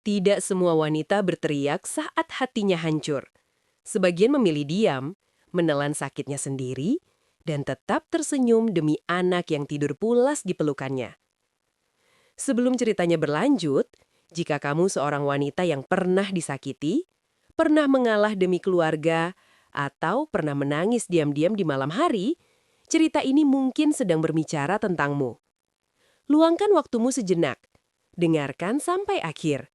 Tidak semua wanita berteriak saat hatinya hancur. Sebagian memilih diam, menelan sakitnya sendiri, dan tetap tersenyum demi anak yang tidur pulas di pelukannya. Sebelum ceritanya berlanjut, jika kamu seorang wanita yang pernah disakiti, pernah mengalah demi keluarga, atau pernah menangis diam-diam di malam hari, cerita ini mungkin sedang berbicara tentangmu. Luangkan waktumu sejenak, dengarkan sampai akhir.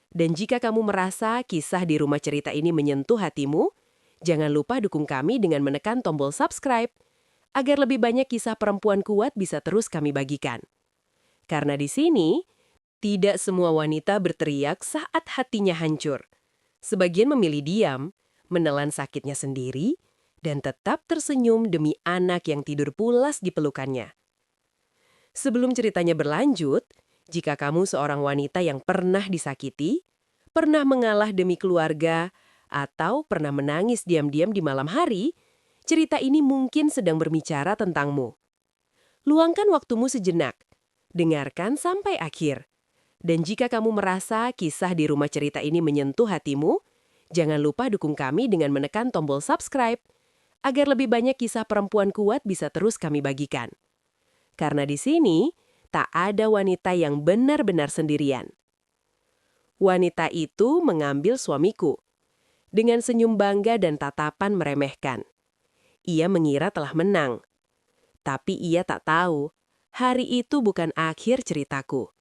Dan jika kamu merasa kisah di rumah cerita ini menyentuh hatimu, jangan lupa dukung kami dengan menekan tombol subscribe, agar lebih banyak kisah perempuan kuat bisa terus kami bagikan. Karena di sini, tidak semua wanita berteriak saat hatinya hancur. Sebagian memilih diam, menelan sakitnya sendiri, dan tetap tersenyum demi anak yang tidur pulas di pelukannya. Sebelum ceritanya berlanjut, jika kamu seorang wanita yang pernah disakiti, pernah mengalah demi keluarga, atau pernah menangis diam-diam di malam hari, cerita ini mungkin sedang berbicara tentangmu. Luangkan waktumu sejenak, dengarkan sampai akhir. Dan jika kamu merasa kisah di rumah cerita ini menyentuh hatimu, jangan lupa dukung kami dengan menekan tombol subscribe, agar lebih banyak kisah perempuan kuat bisa terus kami bagikan. Karena di sini, tak ada wanita yang benar-benar sendirian. Wanita itu mengambil suamiku. Dengan senyum bangga dan tatapan meremehkan. Ia mengira telah menang. Tapi ia tak tahu, hari itu bukan akhir ceritaku.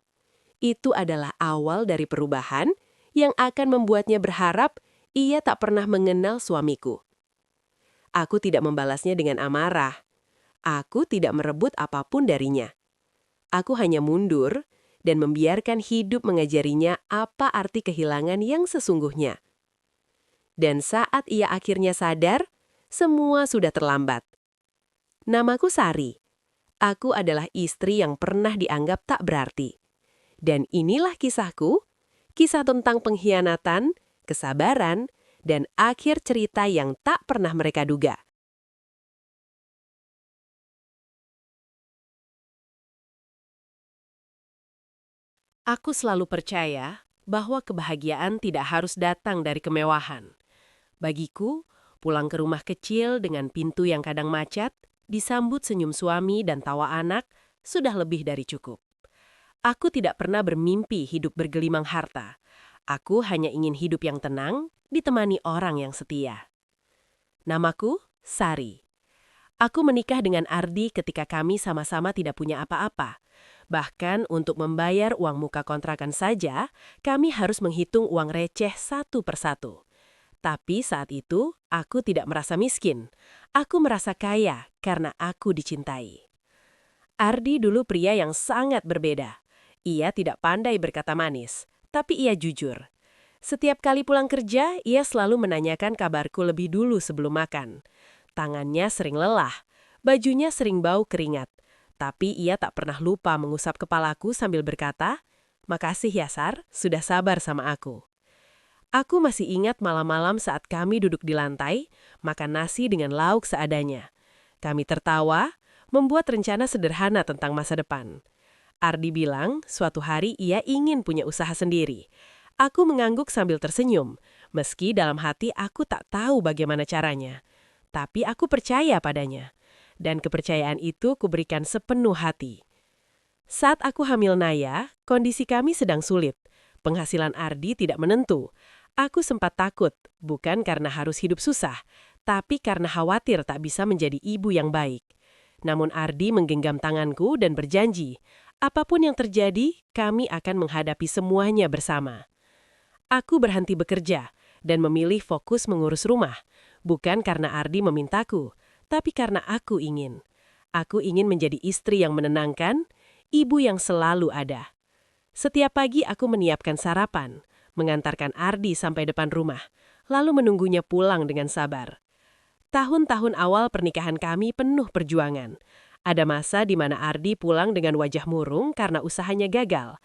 Itu adalah awal dari perubahan yang akan membuatnya berharap ia tak pernah mengenal suamiku. Aku tidak membalasnya dengan amarah. Aku tidak merebut apapun darinya. Aku hanya mundur dan membiarkan hidup mengajarinya apa arti kehilangan yang sesungguhnya. Dan saat ia akhirnya sadar, semua sudah terlambat. Namaku Sari. Aku adalah istri yang pernah dianggap tak berarti. Dan inilah kisahku, kisah tentang pengkhianatan, kesabaran, dan akhir cerita yang tak pernah mereka duga. Aku selalu percaya bahwa kebahagiaan tidak harus datang dari kemewahan. Bagiku, pulang ke rumah kecil dengan pintu yang kadang macet, disambut senyum suami dan tawa anak, sudah lebih dari cukup. Aku tidak pernah bermimpi hidup bergelimang harta. Aku hanya ingin hidup yang tenang, ditemani orang yang setia. Namaku Sari. Aku menikah dengan Ardi ketika kami sama-sama tidak punya apa-apa. Bahkan untuk membayar uang muka kontrakan saja, kami harus menghitung uang receh satu persatu. Tapi saat itu, aku tidak merasa miskin. Aku merasa kaya karena aku dicintai. Ardi dulu pria yang sangat berbeda. Ia tidak pandai berkata manis, tapi ia jujur. Setiap kali pulang kerja, ia selalu menanyakan kabarku lebih dulu sebelum makan. Tangannya sering lelah, bajunya sering bau keringat. Tapi ia tak pernah lupa mengusap kepalaku sambil berkata, "Makasih ya Sar, sudah sabar sama aku." Aku masih ingat malam-malam saat kami duduk di lantai, makan nasi dengan lauk seadanya. Kami tertawa, membuat rencana sederhana tentang masa depan. Ardi bilang, suatu hari ia ingin punya usaha sendiri. Aku mengangguk sambil tersenyum, meski dalam hati aku tak tahu bagaimana caranya. Tapi aku percaya padanya. Dan kepercayaan itu kuberikan sepenuh hati. Saat aku hamil Naya, kondisi kami sedang sulit. Penghasilan Ardi tidak menentu. Aku sempat takut, bukan karena harus hidup susah, tapi karena khawatir tak bisa menjadi ibu yang baik. Namun Ardi menggenggam tanganku dan berjanji, apapun yang terjadi, kami akan menghadapi semuanya bersama. Aku berhenti bekerja dan memilih fokus mengurus rumah, bukan karena Ardi memintaku, tapi karena aku ingin. Aku ingin menjadi istri yang menenangkan, ibu yang selalu ada. Setiap pagi aku menyiapkan sarapan, mengantarkan Ardi sampai depan rumah, lalu menunggunya pulang dengan sabar. Tahun-tahun awal pernikahan kami penuh perjuangan. Ada masa di mana Ardi pulang dengan wajah murung karena usahanya gagal.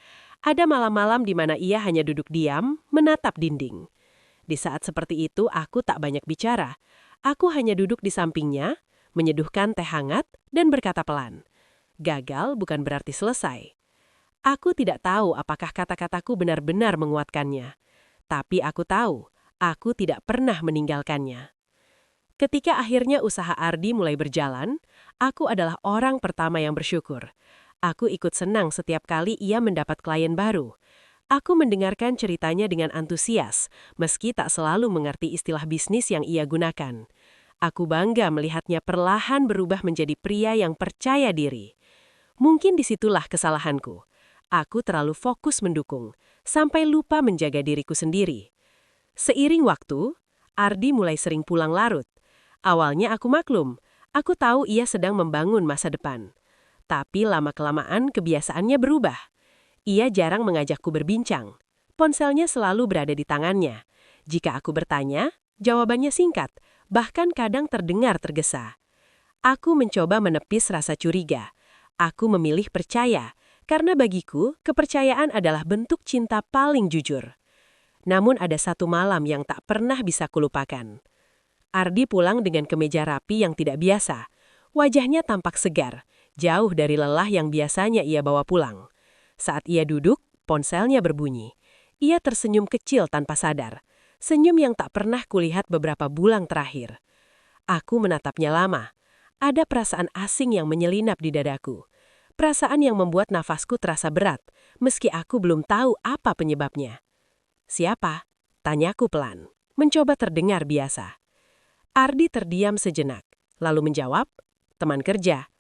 Ada malam-malam di mana ia hanya duduk diam, menatap dinding. Di saat seperti itu aku tak banyak bicara. Aku hanya duduk di sampingnya, menyeduhkan teh hangat, dan berkata pelan, "Gagal bukan berarti selesai." Aku tidak tahu apakah kata-kataku benar-benar menguatkannya. Tapi aku tahu, aku tidak pernah meninggalkannya. Ketika akhirnya usaha Ardi mulai berjalan, aku adalah orang pertama yang bersyukur. Aku ikut senang setiap kali ia mendapat klien baru. Aku mendengarkan ceritanya dengan antusias, meski tak selalu mengerti istilah bisnis yang ia gunakan. Aku bangga melihatnya perlahan berubah menjadi pria yang percaya diri. Mungkin disitulah kesalahanku. Aku terlalu fokus mendukung, sampai lupa menjaga diriku sendiri. Seiring waktu, Ardi mulai sering pulang larut. Awalnya aku maklum, aku tahu ia sedang membangun masa depan. Tapi lama-kelamaan kebiasaannya berubah. Ia jarang mengajakku berbincang. Ponselnya selalu berada di tangannya. Jika aku bertanya, jawabannya singkat, bahkan kadang terdengar tergesa. Aku mencoba menepis rasa curiga. Aku memilih percaya, karena bagiku kepercayaan adalah bentuk cinta paling jujur. Namun ada satu malam yang tak pernah bisa kulupakan. Ardi pulang dengan kemeja rapi yang tidak biasa. Wajahnya tampak segar, jauh dari lelah yang biasanya ia bawa pulang. Saat ia duduk, ponselnya berbunyi. Ia tersenyum kecil tanpa sadar. Senyum yang tak pernah kulihat beberapa bulan terakhir. Aku menatapnya lama. Ada perasaan asing yang menyelinap di dadaku. Perasaan yang membuat nafasku terasa berat, meski aku belum tahu apa penyebabnya. "Siapa?" tanyaku pelan, mencoba terdengar biasa. Ardi terdiam sejenak, lalu menjawab, "Teman kerja."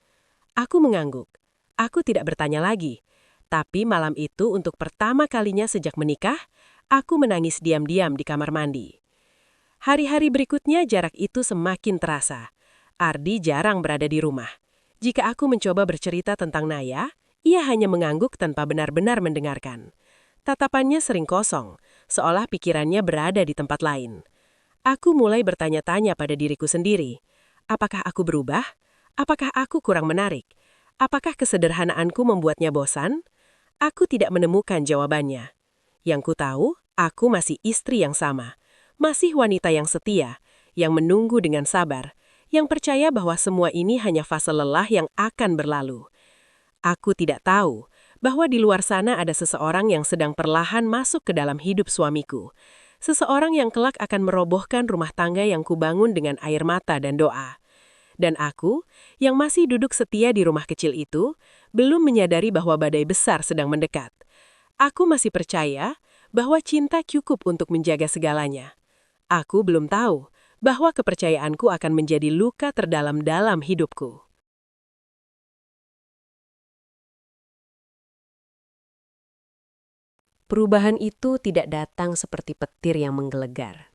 Aku mengangguk. Aku tidak bertanya lagi. Tapi malam itu untuk pertama kalinya sejak menikah, aku menangis diam-diam di kamar mandi. Hari-hari berikutnya jarak itu semakin terasa. Ardi jarang berada di rumah. Jika aku mencoba bercerita tentang Naya, ia hanya mengangguk tanpa benar-benar mendengarkan. Tatapannya sering kosong, seolah pikirannya berada di tempat lain. Aku mulai bertanya-tanya pada diriku sendiri. Apakah aku berubah? Apakah aku kurang menarik? Apakah kesederhanaanku membuatnya bosan? Aku tidak menemukan jawabannya. Yang ku tahu, aku masih istri yang sama. Masih wanita yang setia, yang menunggu dengan sabar, yang percaya bahwa semua ini hanya fase lelah yang akan berlalu. Aku tidak tahu bahwa di luar sana ada seseorang yang sedang perlahan masuk ke dalam hidup suamiku. Seseorang yang kelak akan merobohkan rumah tangga yang kubangun dengan air mata dan doa. Dan aku, yang masih duduk setia di rumah kecil itu, belum menyadari bahwa badai besar sedang mendekat. Aku masih percaya bahwa cinta cukup untuk menjaga segalanya. Aku belum tahu bahwa kepercayaanku akan menjadi luka terdalam dalam hidupku. Perubahan itu tidak datang seperti petir yang menggelegar.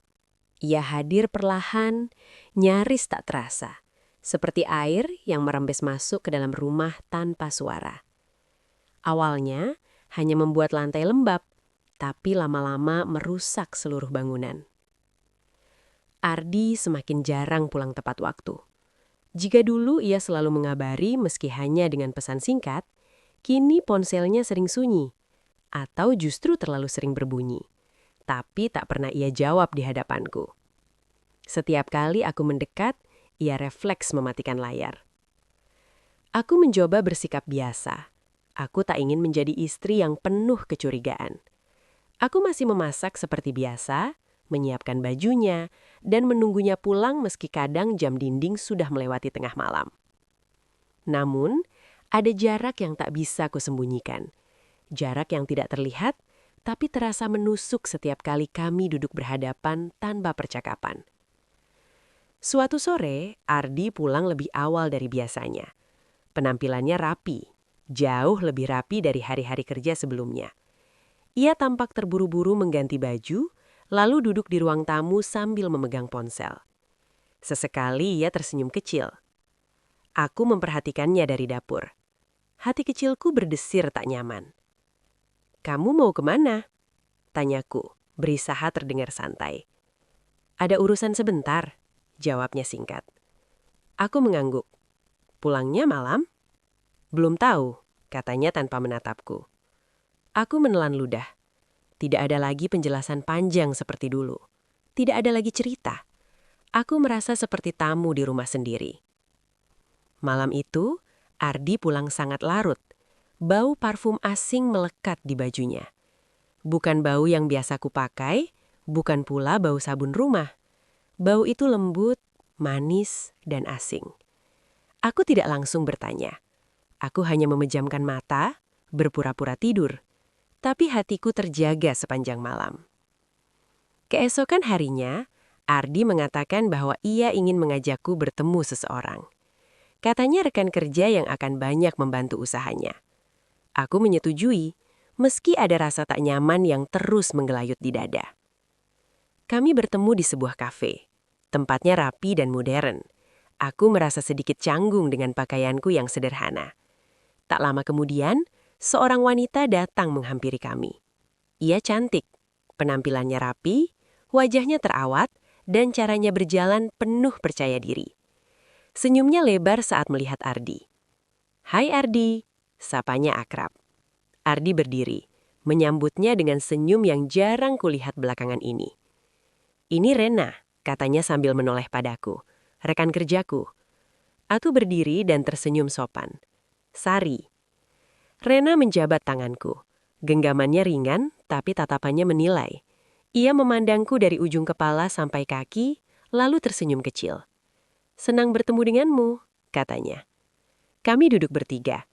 Ia hadir perlahan, nyaris tak terasa, seperti air yang merembes masuk ke dalam rumah tanpa suara. Awalnya hanya membuat lantai lembab, tapi lama-lama merusak seluruh bangunan. Ardi semakin jarang pulang tepat waktu. Jika dulu ia selalu mengabari meski hanya dengan pesan singkat, kini ponselnya sering sunyi, atau justru terlalu sering berbunyi. Tapi tak pernah ia jawab di hadapanku. Setiap kali aku mendekat, ia refleks mematikan layar. Aku mencoba bersikap biasa. Aku tak ingin menjadi istri yang penuh kecurigaan. Aku masih memasak seperti biasa, menyiapkan bajunya, dan menunggunya pulang meski kadang jam dinding sudah melewati tengah malam. Namun, ada jarak yang tak bisa kusembunyikan. Jarak yang tidak terlihat, tapi terasa menusuk setiap kali kami duduk berhadapan tanpa percakapan. Suatu sore, Ardi pulang lebih awal dari biasanya. Penampilannya rapi, jauh lebih rapi dari hari-hari kerja sebelumnya. Ia tampak terburu-buru mengganti baju, lalu duduk di ruang tamu sambil memegang ponsel. Sesekali ia tersenyum kecil. Aku memperhatikannya dari dapur. Hati kecilku berdesir tak nyaman. "Kamu mau kemana?" tanyaku, berusaha terdengar santai. "Ada urusan sebentar," jawabnya singkat. Aku mengangguk. "Pulangnya malam?" "Belum tahu," katanya tanpa menatapku. Aku menelan ludah. Tidak ada lagi penjelasan panjang seperti dulu. Tidak ada lagi cerita. Aku merasa seperti tamu di rumah sendiri. Malam itu, Ardi pulang sangat larut. Bau parfum asing melekat di bajunya. Bukan bau yang biasa kupakai, bukan pula bau sabun rumah. Bau itu lembut, manis, dan asing. Aku tidak langsung bertanya. Aku hanya memejamkan mata, berpura-pura tidur. Tapi hatiku terjaga sepanjang malam. Keesokan harinya, Ardi mengatakan bahwa ia ingin mengajakku bertemu seseorang. Katanya rekan kerja yang akan banyak membantu usahanya. Aku menyetujui, meski ada rasa tak nyaman yang terus menggelayut di dada. Kami bertemu di sebuah kafe. Tempatnya rapi dan modern. Aku merasa sedikit canggung dengan pakaianku yang sederhana. Tak lama kemudian, seorang wanita datang menghampiri kami. Ia cantik, penampilannya rapi, wajahnya terawat, dan caranya berjalan penuh percaya diri. Senyumnya lebar saat melihat Ardi. "Hai Ardi," sapanya akrab. Ardi berdiri, menyambutnya dengan senyum yang jarang kulihat belakangan ini. "Ini Rena," katanya sambil menoleh padaku. "Rekan kerjaku." Aku berdiri dan tersenyum sopan. "Sari." Rena menjabat tanganku. Genggamannya ringan, tapi tatapannya menilai. Ia memandangku dari ujung kepala sampai kaki, lalu tersenyum kecil. "Senang bertemu denganmu," katanya. Kami duduk bertiga.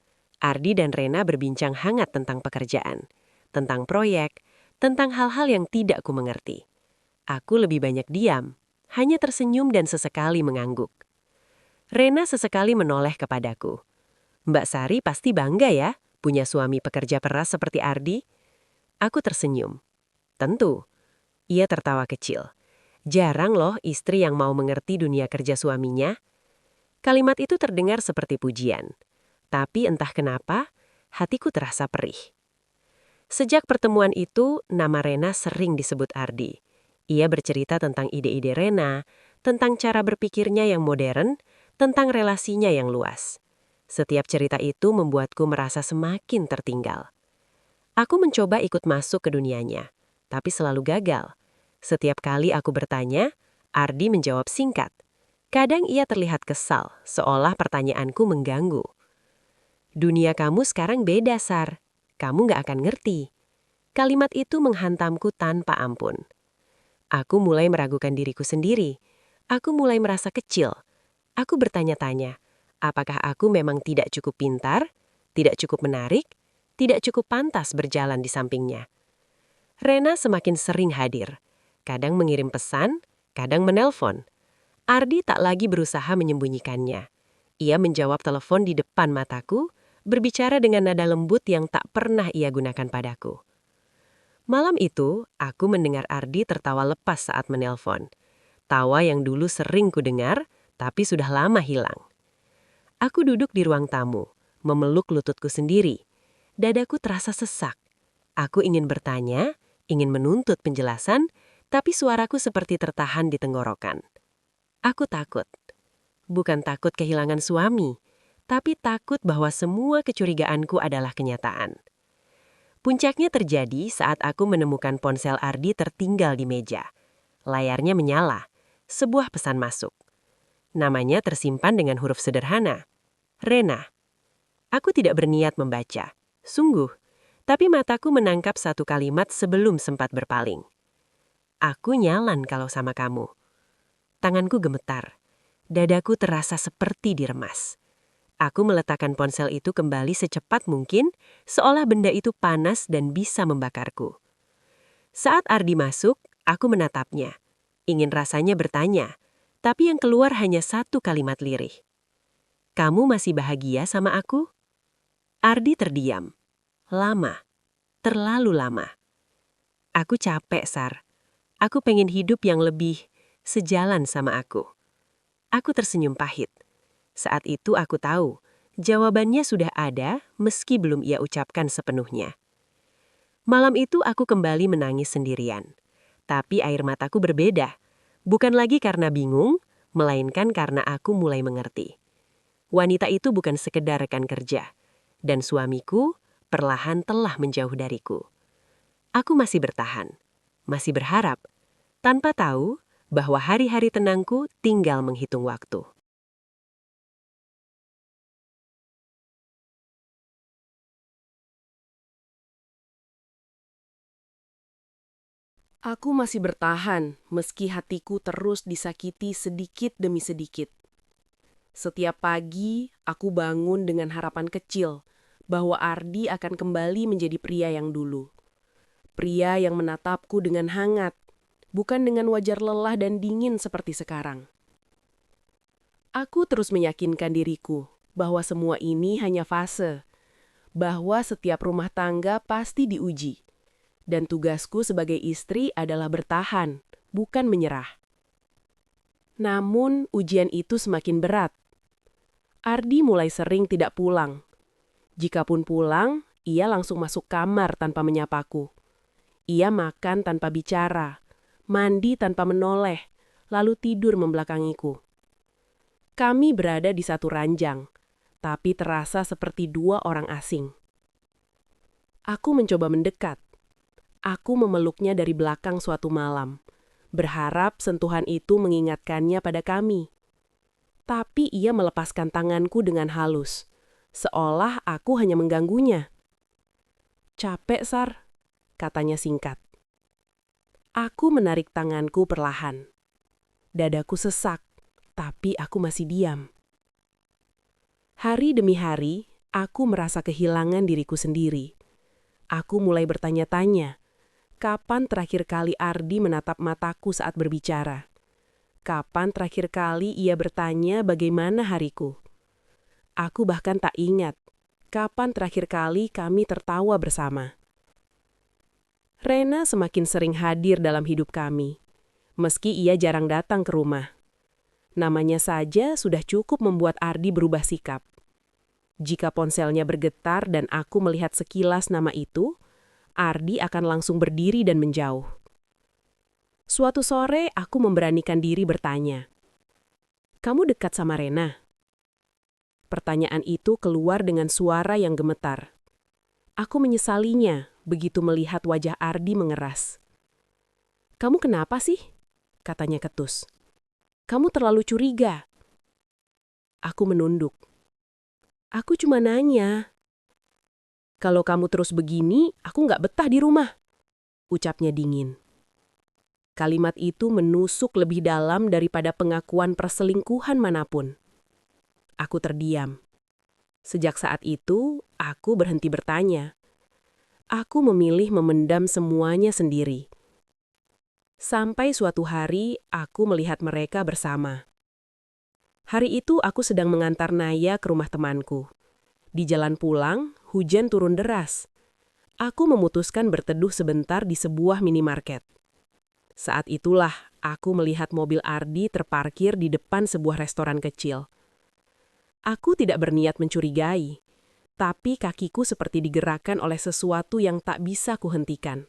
Ardi dan Rena berbincang hangat tentang pekerjaan, tentang proyek, tentang hal-hal yang tidak ku mengerti. Aku lebih banyak diam, hanya tersenyum dan sesekali mengangguk. Rena sesekali menoleh kepadaku. "Mbak Sari pasti bangga ya, punya suami pekerja keras seperti Ardi?" Aku tersenyum. "Tentu." Ia tertawa kecil. "Jarang loh istri yang mau mengerti dunia kerja suaminya." Kalimat itu terdengar seperti pujian. Tapi entah kenapa, hatiku terasa perih. Sejak pertemuan itu, nama Rena sering disebut Ardi. Ia bercerita tentang ide-ide Rena, tentang cara berpikirnya yang modern, tentang relasinya yang luas. Setiap cerita itu membuatku merasa semakin tertinggal. Aku mencoba ikut masuk ke dunianya, tapi selalu gagal. Setiap kali aku bertanya, Ardi menjawab singkat. Kadang ia terlihat kesal, seolah pertanyaanku mengganggu. "Dunia kamu sekarang beda, Sar. Kamu gak akan ngerti." Kalimat itu menghantamku tanpa ampun. Aku mulai meragukan diriku sendiri. Aku mulai merasa kecil. Aku bertanya-tanya, apakah aku memang tidak cukup pintar, tidak cukup menarik, tidak cukup pantas berjalan di sampingnya. Rena semakin sering hadir. Kadang mengirim pesan, kadang menelpon. Ardi tak lagi berusaha menyembunyikannya. Ia menjawab telepon di depan mataku, berbicara dengan nada lembut yang tak pernah ia gunakan padaku. Malam itu, aku mendengar Ardi tertawa lepas saat menelpon. Tawa yang dulu sering kudengar, tapi sudah lama hilang. Aku duduk di ruang tamu, memeluk lututku sendiri. Dadaku terasa sesak. Aku ingin bertanya, ingin menuntut penjelasan, tapi suaraku seperti tertahan di tenggorokan. Aku takut. Bukan takut kehilangan suami, tapi takut bahwa semua kecurigaanku adalah kenyataan. Puncaknya terjadi saat aku menemukan ponsel Ardi tertinggal di meja. Layarnya menyala. Sebuah pesan masuk. Namanya tersimpan dengan huruf sederhana. Rena. Aku tidak berniat membaca. Sungguh. Tapi mataku menangkap satu kalimat sebelum sempat berpaling. "Aku nyalan kalau sama kamu." Tanganku gemetar. Dadaku terasa seperti diremas. Aku meletakkan ponsel itu kembali secepat mungkin, seolah benda itu panas dan bisa membakarku. Saat Ardi masuk, aku menatapnya. Ingin rasanya bertanya, tapi yang keluar hanya satu kalimat lirih. "Kamu masih bahagia sama aku?" Ardi terdiam. Lama. Terlalu lama. "Aku capek, Sar. Aku pengen hidup yang lebih sejalan sama aku." Aku tersenyum pahit. Saat itu aku tahu, jawabannya sudah ada meski belum ia ucapkan sepenuhnya. Malam itu aku kembali menangis sendirian. Tapi air mataku berbeda. Bukan lagi karena bingung, melainkan karena aku mulai mengerti. Wanita itu bukan sekedar rekan kerja. Dan suamiku perlahan telah menjauh dariku. Aku masih bertahan, masih berharap, tanpa tahu bahwa hari-hari tenangku tinggal menghitung waktu. Aku masih bertahan, meski hatiku terus disakiti sedikit demi sedikit. Setiap pagi, aku bangun dengan harapan kecil bahwa Ardi akan kembali menjadi pria yang dulu. Pria yang menatapku dengan hangat, bukan dengan wajar lelah dan dingin seperti sekarang. Aku terus meyakinkan diriku bahwa semua ini hanya fase, bahwa setiap rumah tangga pasti diuji, dan tugasku sebagai istri adalah bertahan, bukan menyerah. Namun, ujian itu semakin berat. Ardi mulai sering tidak pulang. Jikapun pulang, ia langsung masuk kamar tanpa menyapaku. Ia makan tanpa bicara, mandi tanpa menoleh, lalu tidur membelakangiku. Kami berada di satu ranjang, tapi terasa seperti dua orang asing. Aku mencoba mendekat. Aku memeluknya dari belakang suatu malam, berharap sentuhan itu mengingatkannya pada kami. Tapi ia melepaskan tanganku dengan halus, seolah aku hanya mengganggunya. "Capek, Sar," katanya singkat. Aku menarik tanganku perlahan. Dadaku sesak, tapi aku masih diam. Hari demi hari, aku merasa kehilangan diriku sendiri. Aku mulai bertanya-tanya, kapan terakhir kali Ardi menatap mataku saat berbicara? Kapan terakhir kali ia bertanya bagaimana hariku? Aku bahkan tak ingat, kapan terakhir kali kami tertawa bersama. Rena semakin sering hadir dalam hidup kami, meski ia jarang datang ke rumah. Namanya saja sudah cukup membuat Ardi berubah sikap. Jika ponselnya bergetar dan aku melihat sekilas nama itu, Ardi akan langsung berdiri dan menjauh. Suatu sore aku memberanikan diri bertanya, "Kamu dekat sama Rena?" Pertanyaan itu keluar dengan suara yang gemetar. Aku menyesalinya begitu melihat wajah Ardi mengeras. "Kamu kenapa sih?" katanya ketus. "Kamu terlalu curiga." Aku menunduk. "Aku cuma nanya." "Kalau kamu terus begini, aku nggak betah di rumah," ucapnya dingin. Kalimat itu menusuk lebih dalam daripada pengakuan perselingkuhan manapun. Aku terdiam. Sejak saat itu, aku berhenti bertanya. Aku memilih memendam semuanya sendiri. Sampai suatu hari, aku melihat mereka bersama. Hari itu aku sedang mengantar Naya ke rumah temanku. Di jalan pulang, hujan turun deras. Aku memutuskan berteduh sebentar di sebuah minimarket. Saat itulah aku melihat mobil Ardi terparkir di depan sebuah restoran kecil. Aku tidak berniat mencurigai, tapi kakiku seperti digerakkan oleh sesuatu yang tak bisa kuhentikan.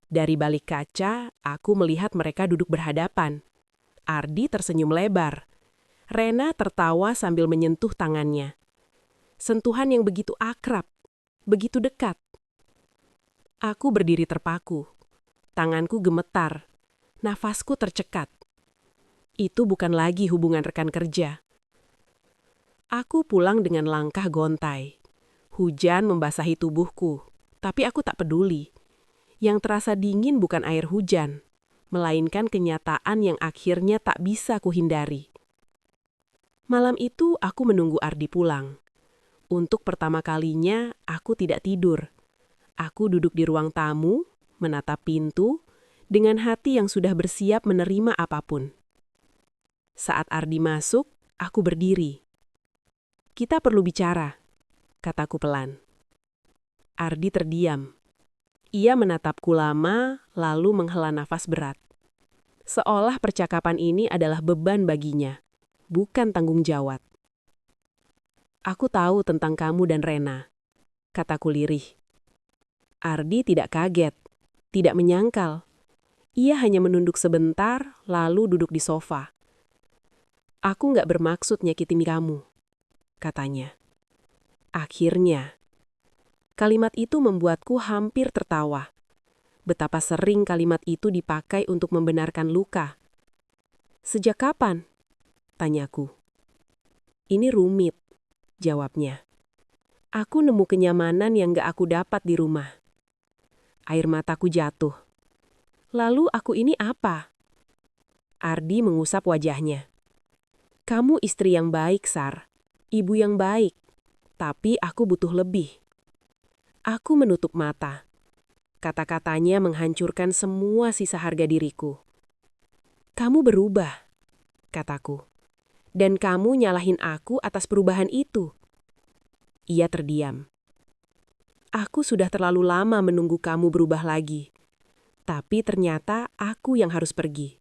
Dari balik kaca, aku melihat mereka duduk berhadapan. Ardi tersenyum lebar. Rena tertawa sambil menyentuh tangannya. Sentuhan yang begitu akrab, begitu dekat. Aku berdiri terpaku. Tanganku gemetar, nafasku tercekat. Itu bukan lagi hubungan rekan kerja. Aku pulang dengan langkah gontai. Hujan membasahi tubuhku, tapi aku tak peduli. Yang terasa dingin bukan air hujan, melainkan kenyataan yang akhirnya tak bisa kuhindari. Malam itu aku menunggu Ardi pulang. Untuk pertama kalinya, aku tidak tidur. Aku duduk di ruang tamu, menatap pintu, dengan hati yang sudah bersiap menerima apapun. Saat Ardi masuk, aku berdiri. "Kita perlu bicara," kataku pelan. Ardi terdiam. Ia menatapku lama, lalu menghela nafas berat. Seolah percakapan ini adalah beban baginya, bukan tanggung jawab. "Aku tahu tentang kamu dan Rena," kataku lirih. Ardi tidak kaget, tidak menyangkal. Ia hanya menunduk sebentar, lalu duduk di sofa. "Aku nggak bermaksud nyakitin kamu," katanya. Akhirnya, kalimat itu membuatku hampir tertawa. Betapa sering kalimat itu dipakai untuk membenarkan luka. "Sejak kapan?" tanyaku. "Ini rumit," jawabnya. "Aku nemu kenyamanan yang gak aku dapat di rumah." Air mataku jatuh. Lalu aku ini apa? Ardi mengusap wajahnya. Kamu istri yang baik, Sar. Ibu yang baik. Tapi aku butuh lebih. Aku menutup mata. Kata-katanya menghancurkan semua sisa harga diriku. Kamu berubah, kataku. Dan kamu nyalahin aku atas perubahan itu. Ia terdiam. Aku sudah terlalu lama menunggu kamu berubah lagi. Tapi ternyata aku yang harus pergi.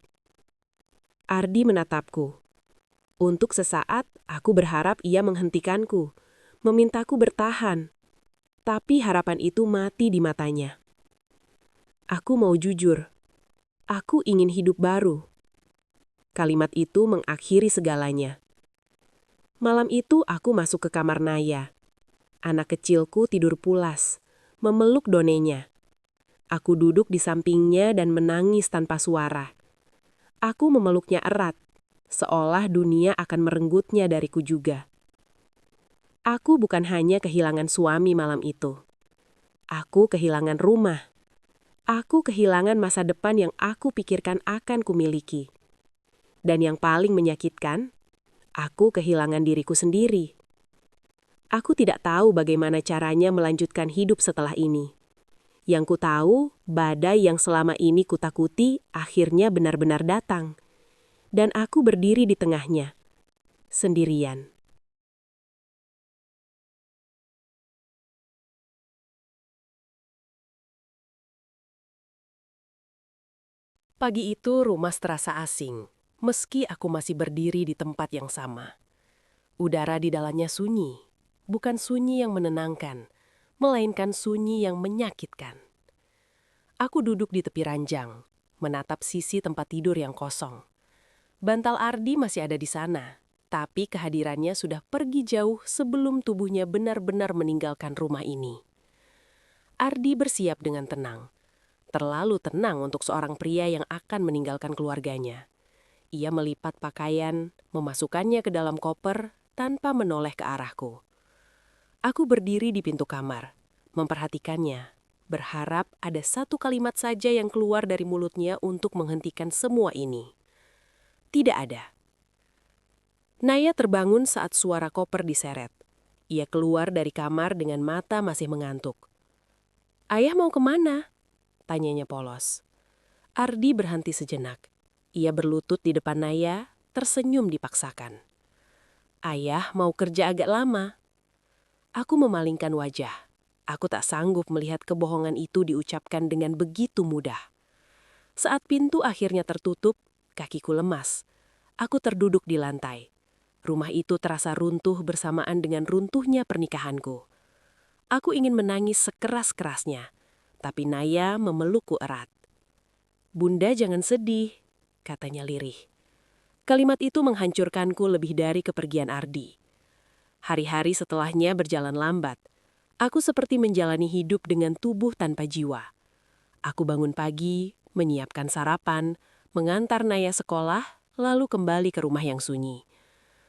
Ardi menatapku. Untuk sesaat, aku berharap ia menghentikanku, memintaku bertahan. Tapi harapan itu mati di matanya. Aku mau jujur. Aku ingin hidup baru. Kalimat itu mengakhiri segalanya. Malam itu aku masuk ke kamar Naya. Anak kecilku tidur pulas, memeluk donenya. Aku duduk di sampingnya dan menangis tanpa suara. Aku memeluknya erat, seolah dunia akan merenggutnya dariku juga. Aku bukan hanya kehilangan suami malam itu. Aku kehilangan rumah. Aku kehilangan masa depan yang aku pikirkan akan kumiliki. Dan yang paling menyakitkan, aku kehilangan diriku sendiri. Aku tidak tahu bagaimana caranya melanjutkan hidup setelah ini. Yang ku tahu, badai yang selama ini kutakuti akhirnya benar-benar datang. Dan aku berdiri di tengahnya, sendirian. Pagi itu rumah terasa asing, meski aku masih berdiri di tempat yang sama. Udara di dalamnya sunyi, bukan sunyi yang menenangkan, melainkan sunyi yang menyakitkan. Aku duduk di tepi ranjang, menatap sisi tempat tidur yang kosong. Bantal Ardi masih ada di sana, tapi kehadirannya sudah pergi jauh sebelum tubuhnya benar-benar meninggalkan rumah ini. Ardi bersiap dengan tenang. Terlalu tenang untuk seorang pria yang akan meninggalkan keluarganya. Ia melipat pakaian, memasukkannya ke dalam koper tanpa menoleh ke arahku. Aku berdiri di pintu kamar, memperhatikannya, berharap ada satu kalimat saja yang keluar dari mulutnya untuk menghentikan semua ini. Tidak ada. Naya terbangun saat suara koper diseret. Ia keluar dari kamar dengan mata masih mengantuk. "Ayah mau kemana?" tanyanya polos. Ardi berhenti sejenak. Ia berlutut di depan Naya, tersenyum dipaksakan. "Ayah mau kerja agak lama." Aku memalingkan wajah. Aku tak sanggup melihat kebohongan itu diucapkan dengan begitu mudah. Saat pintu akhirnya tertutup, kakiku lemas. Aku terduduk di lantai. Rumah itu terasa runtuh bersamaan dengan runtuhnya pernikahanku. Aku ingin menangis sekeras-kerasnya, tapi Naya memelukku erat. "Bunda jangan sedih," katanya lirih. Kalimat itu menghancurkanku lebih dari kepergian Ardi. Hari-hari setelahnya berjalan lambat. Aku seperti menjalani hidup dengan tubuh tanpa jiwa. Aku bangun pagi, menyiapkan sarapan, mengantar Naya sekolah, lalu kembali ke rumah yang sunyi.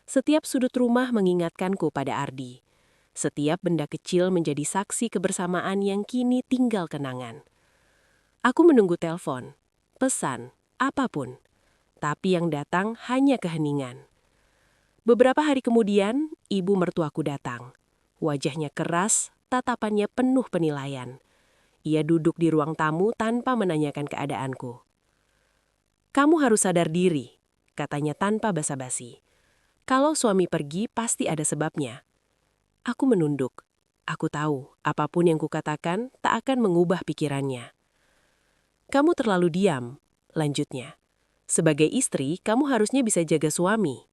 Setiap sudut rumah mengingatkanku pada Ardi. Setiap benda kecil menjadi saksi kebersamaan yang kini tinggal kenangan. Aku menunggu telepon, pesan, apapun. Tapi yang datang hanya keheningan. Beberapa hari kemudian, ibu mertuaku datang. Wajahnya keras, tatapannya penuh penilaian. Ia duduk di ruang tamu tanpa menanyakan keadaanku. "Kamu harus sadar diri," katanya tanpa basa-basi. "Kalau suami pergi, pasti ada sebabnya." Aku menunduk. Aku tahu, apapun yang kukatakan tak akan mengubah pikirannya. "Kamu terlalu diam," lanjutnya. "Sebagai istri, kamu harusnya bisa jaga suami."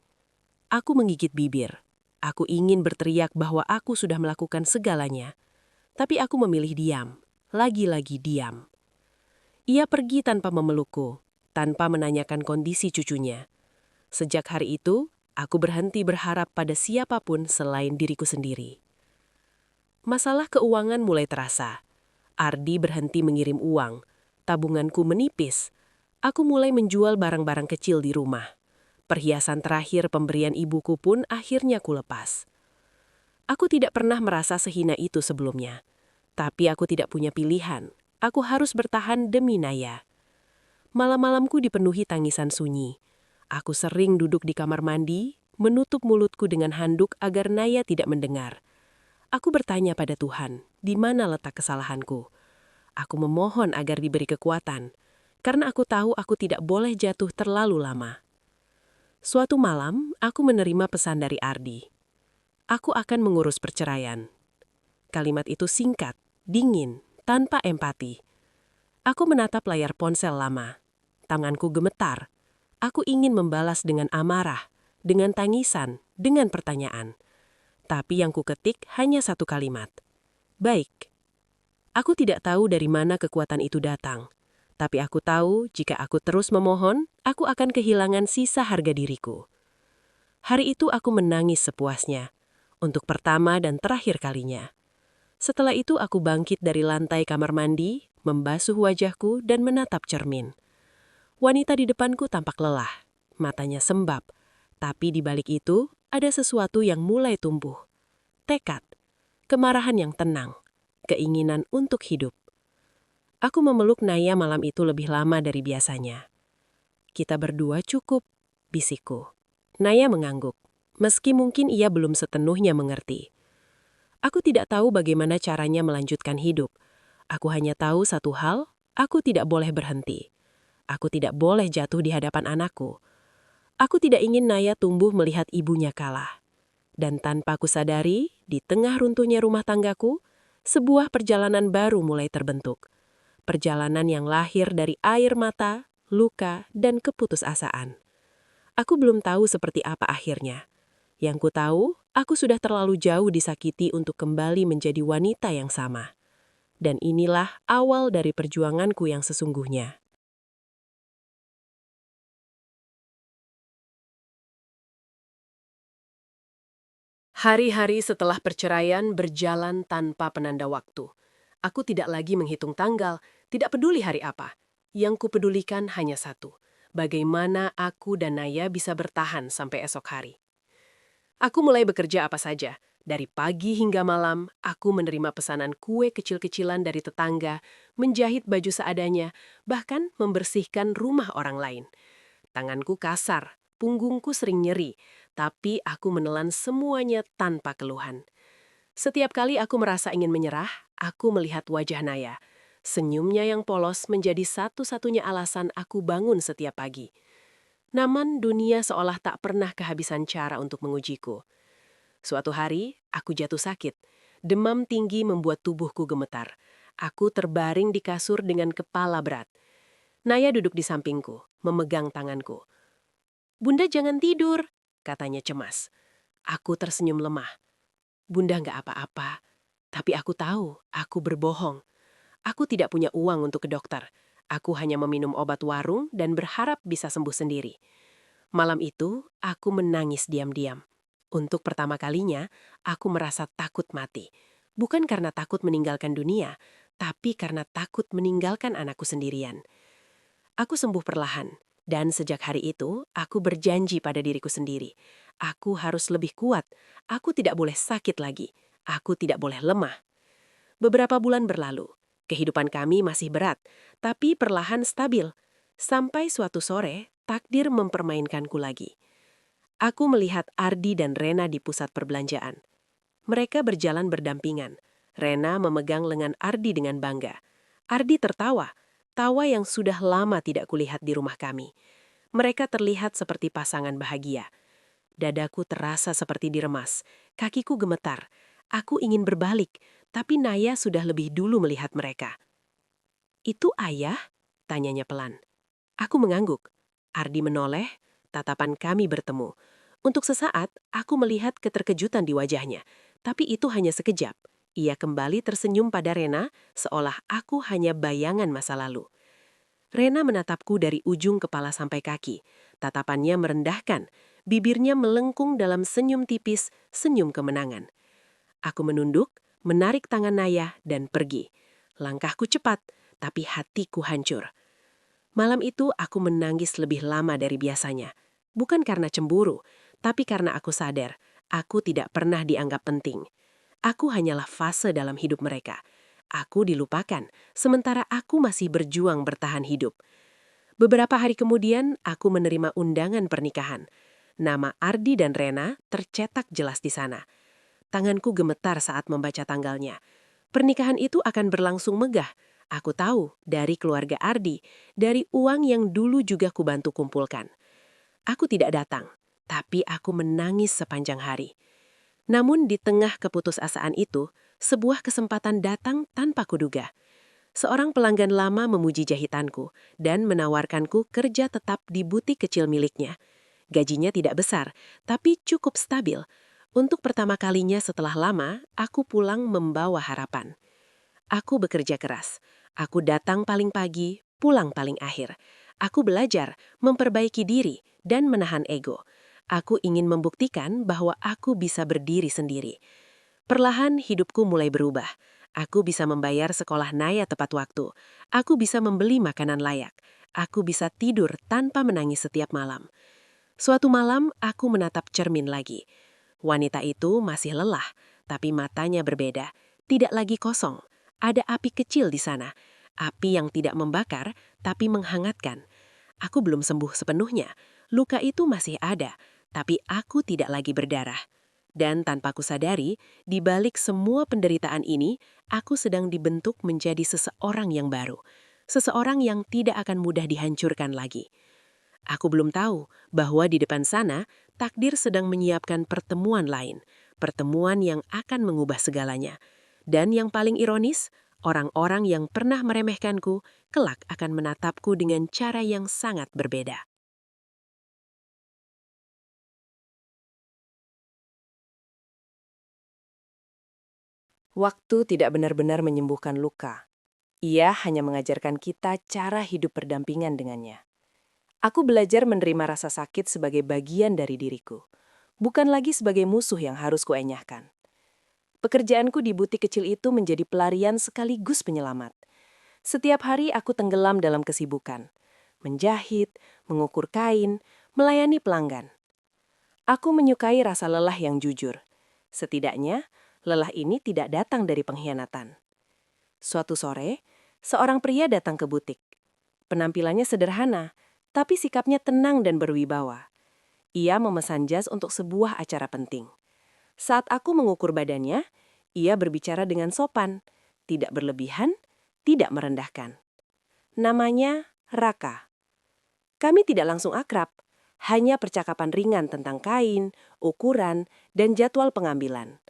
Aku menggigit bibir. Aku ingin berteriak bahwa aku sudah melakukan segalanya. Tapi aku memilih diam. Lagi-lagi diam. Ia pergi tanpa memelukku, tanpa menanyakan kondisi cucunya. Sejak hari itu, aku berhenti berharap pada siapapun selain diriku sendiri. Masalah keuangan mulai terasa. Ardi berhenti mengirim uang. Tabunganku menipis. Aku mulai menjual barang-barang kecil di rumah. Perhiasan terakhir pemberian ibuku pun akhirnya kulepas. Aku tidak pernah merasa sehina itu sebelumnya. Tapi aku tidak punya pilihan. Aku harus bertahan demi Naya. Malam-malamku dipenuhi tangisan sunyi. Aku sering duduk di kamar mandi, menutup mulutku dengan handuk agar Naya tidak mendengar. Aku bertanya pada Tuhan, di mana letak kesalahanku? Aku memohon agar diberi kekuatan, karena aku tahu aku tidak boleh jatuh terlalu lama. Suatu malam, aku menerima pesan dari Ardi. Aku akan mengurus perceraian. Kalimat itu singkat, dingin, tanpa empati. Aku menatap layar ponsel lama. Tanganku gemetar. Aku ingin membalas dengan amarah, dengan tangisan, dengan pertanyaan. Tapi yang kuketik hanya satu kalimat. Baik. Aku tidak tahu dari mana kekuatan itu datang. Tapi aku tahu jika aku terus memohon, aku akan kehilangan sisa harga diriku. Hari itu aku menangis sepuasnya. Untuk pertama dan terakhir kalinya. Setelah itu aku bangkit dari lantai kamar mandi, membasuh wajahku dan menatap cermin. Wanita di depanku tampak lelah, matanya sembab, tapi di balik itu ada sesuatu yang mulai tumbuh. Tekad, kemarahan yang tenang, keinginan untuk hidup. Aku memeluk Naya malam itu lebih lama dari biasanya. Kita berdua cukup, bisikku. Naya mengangguk, meski mungkin ia belum sepenuhnya mengerti. Aku tidak tahu bagaimana caranya melanjutkan hidup. Aku hanya tahu satu hal, aku tidak boleh berhenti. Aku tidak boleh jatuh di hadapan anakku. Aku tidak ingin Naya tumbuh melihat ibunya kalah. Dan tanpa aku sadari, di tengah runtuhnya rumah tanggaku, sebuah perjalanan baru mulai terbentuk. Perjalanan yang lahir dari air mata, luka, dan keputusasaan. Aku belum tahu seperti apa akhirnya. Yang ku tahu, aku sudah terlalu jauh disakiti untuk kembali menjadi wanita yang sama. Dan inilah awal dari perjuanganku yang sesungguhnya. Hari-hari setelah perceraian berjalan tanpa penanda waktu. Aku tidak lagi menghitung tanggal, tidak peduli hari apa. Yang kupedulikan hanya satu, bagaimana aku dan Naya bisa bertahan sampai esok hari. Aku mulai bekerja apa saja. Dari pagi hingga malam, aku menerima pesanan kue kecil-kecilan dari tetangga, menjahit baju seadanya, bahkan membersihkan rumah orang lain. Tanganku kasar, punggungku sering nyeri, tapi aku menelan semuanya tanpa keluhan. Setiap kali aku merasa ingin menyerah, aku melihat wajah Naya. Senyumnya yang polos menjadi satu-satunya alasan aku bangun setiap pagi. Namun dunia seolah tak pernah kehabisan cara untuk mengujiku. Suatu hari, aku jatuh sakit. Demam tinggi membuat tubuhku gemetar. Aku terbaring di kasur dengan kepala berat. Naya duduk di sampingku, memegang tanganku. "Bunda jangan tidur," katanya cemas. Aku tersenyum lemah. "Bunda nggak apa-apa." Tapi aku tahu, aku berbohong. Aku tidak punya uang untuk ke dokter. Aku hanya meminum obat warung dan berharap bisa sembuh sendiri. Malam itu, aku menangis diam-diam. Untuk pertama kalinya, aku merasa takut mati. Bukan karena takut meninggalkan dunia, tapi karena takut meninggalkan anakku sendirian. Aku sembuh perlahan, dan sejak hari itu, aku berjanji pada diriku sendiri. Aku harus lebih kuat, aku tidak boleh sakit lagi, aku tidak boleh lemah. Beberapa bulan berlalu, kehidupan kami masih berat, tapi perlahan stabil. Sampai suatu sore, takdir mempermainkanku lagi. Aku melihat Ardi dan Rena di pusat perbelanjaan. Mereka berjalan berdampingan. Rena memegang lengan Ardi dengan bangga. Ardi tertawa, tawa yang sudah lama tidak kulihat di rumah kami. Mereka terlihat seperti pasangan bahagia. Dadaku terasa seperti diremas, kakiku gemetar. Aku ingin berbalik, tapi Naya sudah lebih dulu melihat mereka. "Itu ayah?" tanyanya pelan. Aku mengangguk. Ardi menoleh, tatapan kami bertemu. Untuk sesaat, aku melihat keterkejutan di wajahnya. Tapi itu hanya sekejap. Ia kembali tersenyum pada Rena, seolah aku hanya bayangan masa lalu. Rena menatapku dari ujung kepala sampai kaki. Tatapannya merendahkan, bibirnya melengkung dalam senyum tipis, senyum kemenangan. Aku menunduk, menarik tangan Naya, dan pergi. Langkahku cepat, tapi hatiku hancur. Malam itu aku menangis lebih lama dari biasanya. Bukan karena cemburu, tapi karena aku sadar, aku tidak pernah dianggap penting. Aku hanyalah fase dalam hidup mereka. Aku dilupakan, sementara aku masih berjuang bertahan hidup. Beberapa hari kemudian, aku menerima undangan pernikahan. Nama Ardi dan Rena tercetak jelas di sana. Tanganku gemetar saat membaca tanggalnya. Pernikahan itu akan berlangsung megah. Aku tahu dari keluarga Ardi, dari uang yang dulu juga kubantu kumpulkan. Aku tidak datang, tapi aku menangis sepanjang hari. Namun di tengah keputusasaan itu, sebuah kesempatan datang tanpa kuduga. Seorang pelanggan lama memuji jahitanku dan menawarkanku kerja tetap di butik kecil miliknya. Gajinya tidak besar, tapi cukup stabil. Untuk pertama kalinya setelah lama, aku pulang membawa harapan. Aku bekerja keras. Aku datang paling pagi, pulang paling akhir. Aku belajar, memperbaiki diri, dan menahan ego. Aku ingin membuktikan bahwa aku bisa berdiri sendiri. Perlahan hidupku mulai berubah. Aku bisa membayar sekolah Naya tepat waktu. Aku bisa membeli makanan layak. Aku bisa tidur tanpa menangis setiap malam. Suatu malam, aku menatap cermin lagi. Wanita itu masih lelah, tapi matanya berbeda. Tidak lagi kosong. Ada api kecil di sana. Api yang tidak membakar, tapi menghangatkan. Aku belum sembuh sepenuhnya. Luka itu masih ada, tapi aku tidak lagi berdarah. Dan tanpa kusadari, di balik semua penderitaan ini, aku sedang dibentuk menjadi seseorang yang baru. Seseorang yang tidak akan mudah dihancurkan lagi. Aku belum tahu bahwa di depan sana, takdir sedang menyiapkan pertemuan lain. Pertemuan yang akan mengubah segalanya. Dan yang paling ironis, orang-orang yang pernah meremehkanku, kelak akan menatapku dengan cara yang sangat berbeda. Waktu tidak benar-benar menyembuhkan luka. Ia hanya mengajarkan kita cara hidup berdampingan dengannya. Aku belajar menerima rasa sakit sebagai bagian dari diriku, bukan lagi sebagai musuh yang harus kuenyahkan. Pekerjaanku di butik kecil itu menjadi pelarian sekaligus penyelamat. Setiap hari aku tenggelam dalam kesibukan, menjahit, mengukur kain, melayani pelanggan. Aku menyukai rasa lelah yang jujur. Setidaknya, lelah ini tidak datang dari pengkhianatan. Suatu sore, seorang pria datang ke butik. Penampilannya sederhana, tapi sikapnya tenang dan berwibawa. Ia memesan jas untuk sebuah acara penting. Saat aku mengukur badannya, ia berbicara dengan sopan, tidak berlebihan, tidak merendahkan. Namanya Raka. Kami tidak langsung akrab, hanya percakapan ringan tentang kain, ukuran, dan jadwal pengambilan.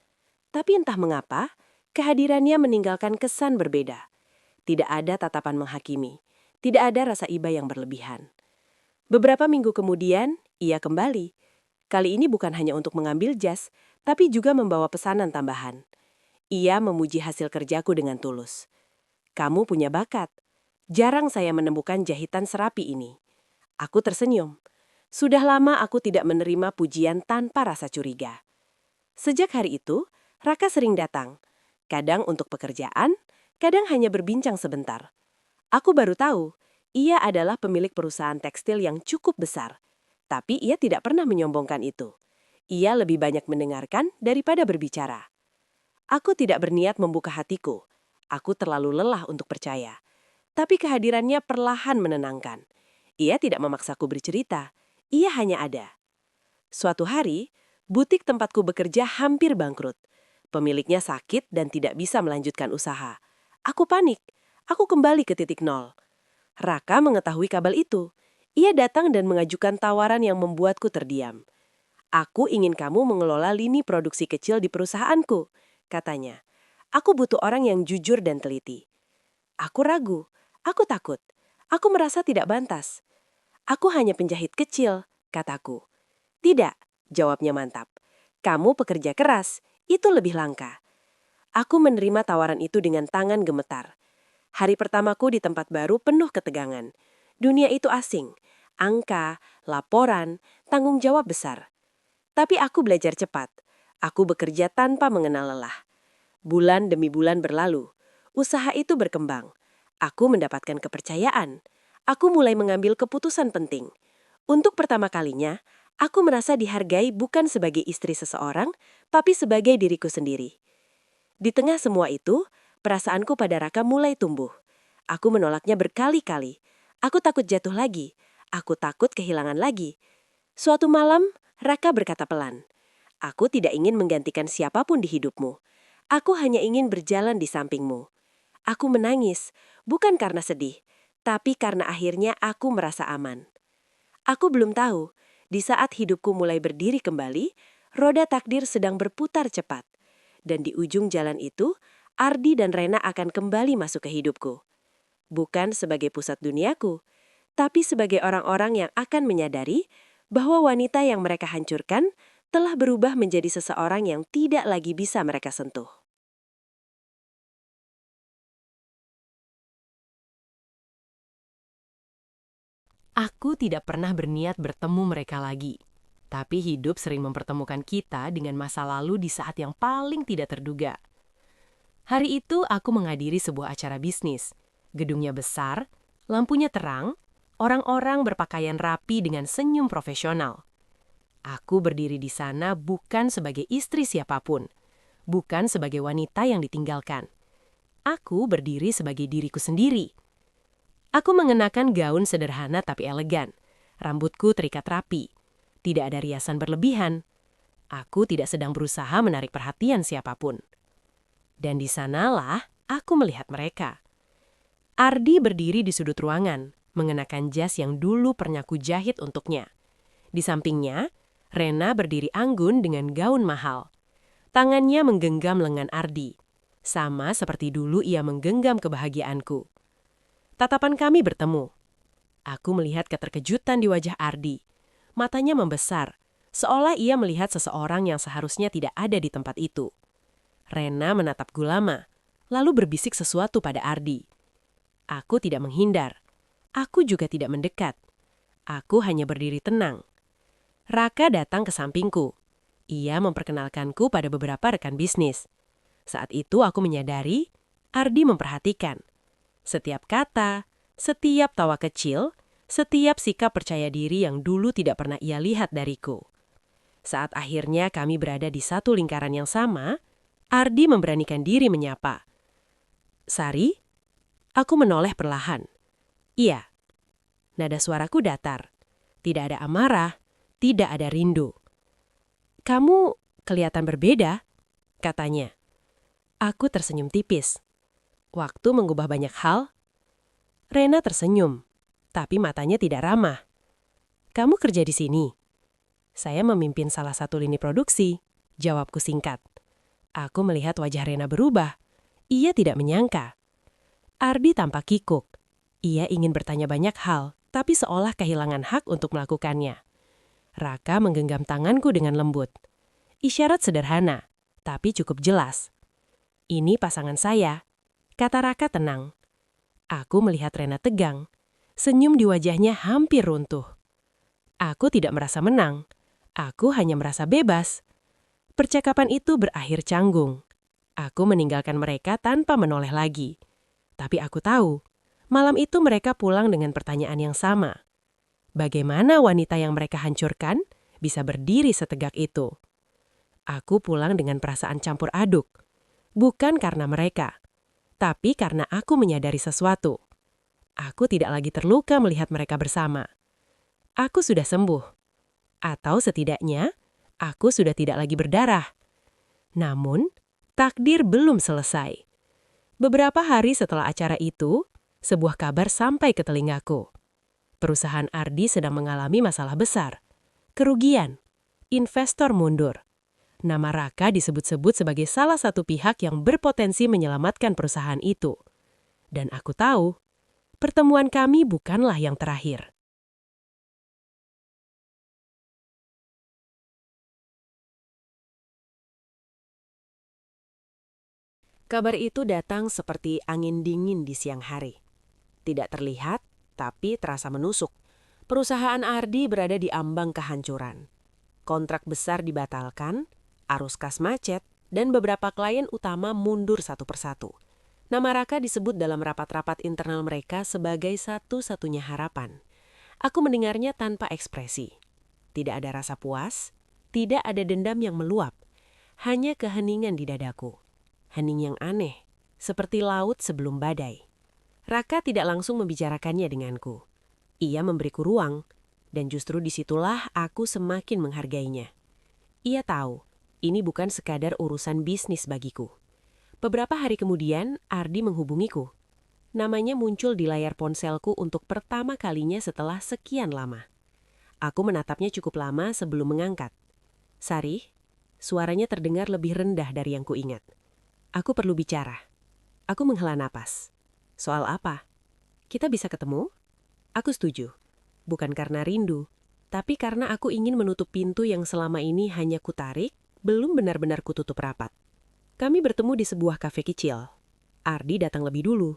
Tapi entah mengapa, kehadirannya meninggalkan kesan berbeda. Tidak ada tatapan menghakimi, tidak ada rasa iba yang berlebihan. Beberapa minggu kemudian, ia kembali. Kali ini bukan hanya untuk mengambil jas, tapi juga membawa pesanan tambahan. Ia memuji hasil kerjaku dengan tulus. Kamu punya bakat. Jarang saya menemukan jahitan serapi ini. Aku tersenyum. Sudah lama aku tidak menerima pujian tanpa rasa curiga. Sejak hari itu, Raka sering datang. Kadang untuk pekerjaan, kadang hanya berbincang sebentar. Aku baru tahu, ia adalah pemilik perusahaan tekstil yang cukup besar. Tapi ia tidak pernah menyombongkan itu. Ia lebih banyak mendengarkan daripada berbicara. Aku tidak berniat membuka hatiku. Aku terlalu lelah untuk percaya. Tapi kehadirannya perlahan menenangkan. Ia tidak memaksaku bercerita. Ia hanya ada. Suatu hari, butik tempatku bekerja hampir bangkrut. Pemiliknya sakit dan tidak bisa melanjutkan usaha. Aku panik. Aku kembali ke titik nol. Raka mengetahui kabar itu. Ia datang dan mengajukan tawaran yang membuatku terdiam. Aku ingin kamu mengelola lini produksi kecil di perusahaanku, katanya. Aku butuh orang yang jujur dan teliti. Aku ragu. Aku takut. Aku merasa tidak pantas. Aku hanya penjahit kecil, kataku. Tidak, jawabnya mantap. Kamu pekerja keras, itu lebih langka. Aku menerima tawaran itu dengan tangan gemetar. Hari pertamaku di tempat baru penuh ketegangan. Dunia itu asing. Angka, laporan, tanggung jawab besar. Tapi aku belajar cepat. Aku bekerja tanpa mengenal lelah. Bulan demi bulan berlalu. Usaha itu berkembang. Aku mendapatkan kepercayaan. Aku mulai mengambil keputusan penting. Untuk pertama kalinya, aku merasa dihargai bukan sebagai istri seseorang, tapi sebagai diriku sendiri. Di tengah semua itu, perasaanku pada Raka mulai tumbuh. Aku menolaknya berkali-kali. Aku takut jatuh lagi. Aku takut kehilangan lagi. Suatu malam, Raka berkata pelan, "Aku tidak ingin menggantikan siapapun di hidupmu. Aku hanya ingin berjalan di sampingmu." Aku menangis, bukan karena sedih, tapi karena akhirnya aku merasa aman. Aku belum tahu, di saat hidupku mulai berdiri kembali, roda takdir sedang berputar cepat. Dan di ujung jalan itu, Ardi dan Rena akan kembali masuk ke hidupku. Bukan sebagai pusat duniaku, tapi sebagai orang-orang yang akan menyadari bahwa wanita yang mereka hancurkan telah berubah menjadi seseorang yang tidak lagi bisa mereka sentuh. Aku tidak pernah berniat bertemu mereka lagi. Tapi hidup sering mempertemukan kita dengan masa lalu di saat yang paling tidak terduga. Hari itu aku menghadiri sebuah acara bisnis. Gedungnya besar, lampunya terang, orang-orang berpakaian rapi dengan senyum profesional. Aku berdiri di sana bukan sebagai istri siapapun, bukan sebagai wanita yang ditinggalkan. Aku berdiri sebagai diriku sendiri. Aku mengenakan gaun sederhana tapi elegan. Rambutku terikat rapi. Tidak ada riasan berlebihan. Aku tidak sedang berusaha menarik perhatian siapapun. Dan di sanalah aku melihat mereka. Ardi berdiri di sudut ruangan, mengenakan jas yang dulu pernah kujahit untuknya. Di sampingnya, Rena berdiri anggun dengan gaun mahal. Tangannya menggenggam lengan Ardi, sama seperti dulu ia menggenggam kebahagiaanku. Tatapan kami bertemu. Aku melihat keterkejutan di wajah Ardi. Matanya membesar, seolah ia melihat seseorang yang seharusnya tidak ada di tempat itu. Rena menatapku lama, lalu berbisik sesuatu pada Ardi. Aku tidak menghindar. Aku juga tidak mendekat. Aku hanya berdiri tenang. Raka datang ke sampingku. Ia memperkenalkanku pada beberapa rekan bisnis. Saat itu aku menyadari, Ardi memperhatikan. Setiap kata, setiap tawa kecil, setiap sikap percaya diri yang dulu tidak pernah ia lihat dariku. Saat akhirnya kami berada di satu lingkaran yang sama, Ardi memberanikan diri menyapa. "Sari?" Aku menoleh perlahan. "Iya." Nada suaraku datar. Tidak ada amarah, tidak ada rindu. "Kamu kelihatan berbeda," katanya. Aku tersenyum tipis. Waktu mengubah banyak hal. Rena tersenyum, tapi matanya tidak ramah. "Kamu kerja di sini?" "Saya memimpin salah satu lini produksi," jawabku singkat. Aku melihat wajah Rena berubah. Ia tidak menyangka. Ardi tampak kikuk. Ia ingin bertanya banyak hal, tapi seolah kehilangan hak untuk melakukannya. Raka menggenggam tanganku dengan lembut. Isyarat sederhana, tapi cukup jelas. "Ini pasangan saya," kata Raka tenang. Aku melihat Rena tegang. Senyum di wajahnya hampir runtuh. Aku tidak merasa menang. Aku hanya merasa bebas. Percakapan itu berakhir canggung. Aku meninggalkan mereka tanpa menoleh lagi. Tapi aku tahu, malam itu mereka pulang dengan pertanyaan yang sama. Bagaimana wanita yang mereka hancurkan bisa berdiri setegak itu? Aku pulang dengan perasaan campur aduk. Bukan karena mereka, tapi karena aku menyadari sesuatu. Aku tidak lagi terluka melihat mereka bersama. Aku sudah sembuh. Atau setidaknya, aku sudah tidak lagi berdarah. Namun, takdir belum selesai. Beberapa hari setelah acara itu, sebuah kabar sampai ke telingaku. Perusahaan Ardi sedang mengalami masalah besar. Kerugian. Investor mundur. Nama Raka disebut-sebut sebagai salah satu pihak yang berpotensi menyelamatkan perusahaan itu. Dan aku tahu, pertemuan kami bukanlah yang terakhir. Kabar itu datang seperti angin dingin di siang hari. Tidak terlihat, tapi terasa menusuk. Perusahaan Ardi berada di ambang kehancuran. Kontrak besar dibatalkan, arus kas macet, dan beberapa klien utama mundur satu persatu. Nama Raka disebut dalam rapat-rapat internal mereka sebagai satu-satunya harapan. Aku mendengarnya tanpa ekspresi. Tidak ada rasa puas, tidak ada dendam yang meluap. Hanya keheningan di dadaku. Hening yang aneh, seperti laut sebelum badai. Raka tidak langsung membicarakannya denganku. Ia memberiku ruang, dan justru disitulah aku semakin menghargainya. Ia tahu, ini bukan sekadar urusan bisnis bagiku. Beberapa hari kemudian, Ardi menghubungiku. Namanya muncul di layar ponselku untuk pertama kalinya setelah sekian lama. Aku menatapnya cukup lama sebelum mengangkat. "Sari," suaranya terdengar lebih rendah dari yang kuingat. "Aku perlu bicara." Aku menghela napas. "Soal apa? Kita bisa ketemu?" Aku setuju. Bukan karena rindu, tapi karena aku ingin menutup pintu yang selama ini hanya kutarik, belum benar-benar kututup rapat. Kami bertemu di sebuah kafe kecil. Ardi datang lebih dulu.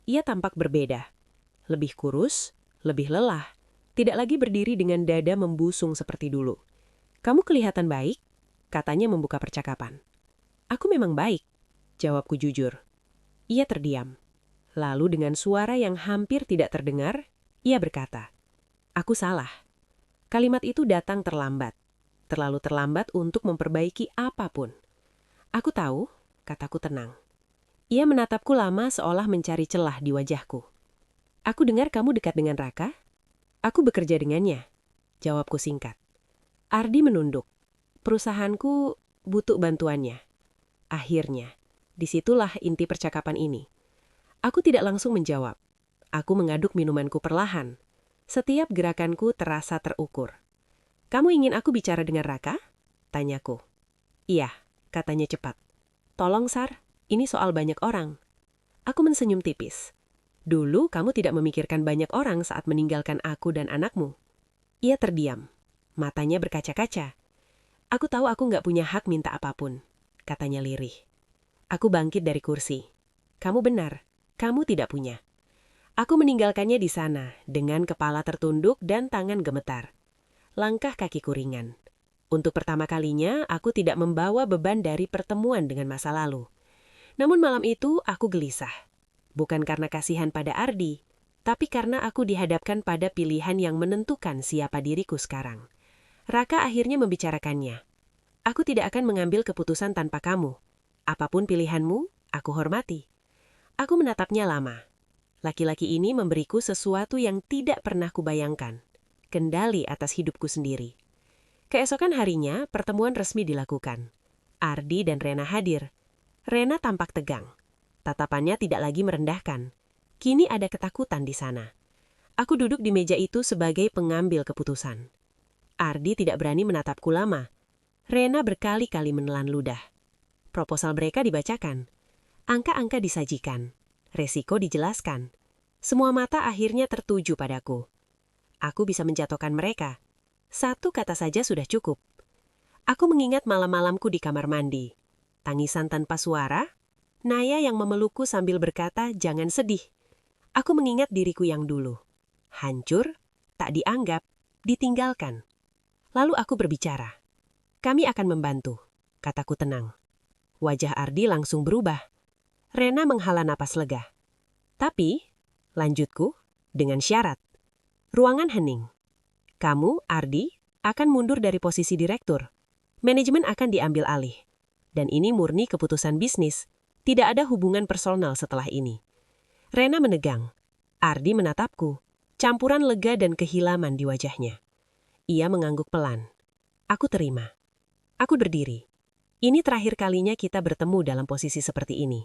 Ia tampak berbeda. Lebih kurus, lebih lelah. Tidak lagi berdiri dengan dada membusung seperti dulu. "Kamu kelihatan baik," katanya membuka percakapan. "Aku memang baik," jawabku jujur. Ia terdiam. Lalu dengan suara yang hampir tidak terdengar, ia berkata, "Aku salah." Kalimat itu datang terlambat. Terlalu terlambat untuk memperbaiki apapun. "Aku tahu," kataku tenang. Ia menatapku lama seolah mencari celah di wajahku. "Aku dengar kamu dekat dengan Raka?" "Aku bekerja dengannya," jawabku singkat. Ardi menunduk. "Perusahaanku butuh bantuannya." Akhirnya, disitulah inti percakapan ini. Aku tidak langsung menjawab. Aku mengaduk minumanku perlahan. Setiap gerakanku terasa terukur. "Kamu ingin aku bicara dengan Raka?" tanyaku. "Iya," katanya cepat. "Tolong, Sar, ini soal banyak orang." Aku mensenyum tipis. "Dulu kamu tidak memikirkan banyak orang saat meninggalkan aku dan anakmu." Ia terdiam. Matanya berkaca-kaca. "Aku tahu aku nggak punya hak minta apapun," katanya lirih. Aku bangkit dari kursi. "Kamu benar, kamu tidak punya." Aku meninggalkannya di sana, dengan kepala tertunduk dan tangan gemetar. Langkah kakiku ringan. Untuk pertama kalinya, aku tidak membawa beban dari pertemuan dengan masa lalu. Namun malam itu, aku gelisah. Bukan karena kasihan pada Ardi, tapi karena aku dihadapkan pada pilihan yang menentukan siapa diriku sekarang. Raka akhirnya membicarakannya. "Aku tidak akan mengambil keputusan tanpa kamu. Apapun pilihanmu, aku hormati." Aku menatapnya lama. Laki-laki ini memberiku sesuatu yang tidak pernah kubayangkan. Kendali atas hidupku sendiri. Keesokan harinya, pertemuan resmi dilakukan. Ardi dan Rena hadir. Rena tampak tegang. Tatapannya tidak lagi merendahkan. Kini ada ketakutan di sana. Aku duduk di meja itu sebagai pengambil keputusan. Ardi tidak berani menatapku lama. Rena berkali-kali menelan ludah. Proposal mereka dibacakan. Angka-angka disajikan. Resiko dijelaskan. Semua mata akhirnya tertuju padaku. Aku bisa menjatuhkan mereka. Satu kata saja sudah cukup. Aku mengingat malam-malamku di kamar mandi. Tangisan tanpa suara, Naya yang memelukku sambil berkata, "Jangan sedih." Aku mengingat diriku yang dulu. Hancur, tak dianggap, ditinggalkan. Lalu aku berbicara. "Kami akan membantu," kataku tenang. Wajah Ardi langsung berubah. Rena menghela napas lega. "Tapi," lanjutku, "dengan syarat." Ruangan hening. "Kamu, Ardi, akan mundur dari posisi direktur. Manajemen akan diambil alih. Dan ini murni keputusan bisnis. Tidak ada hubungan personal setelah ini." Rena menegang. Ardi menatapku. Campuran lega dan kehilaman di wajahnya. Ia mengangguk pelan. Aku terima. Aku berdiri. Ini terakhir kalinya kita bertemu dalam posisi seperti ini.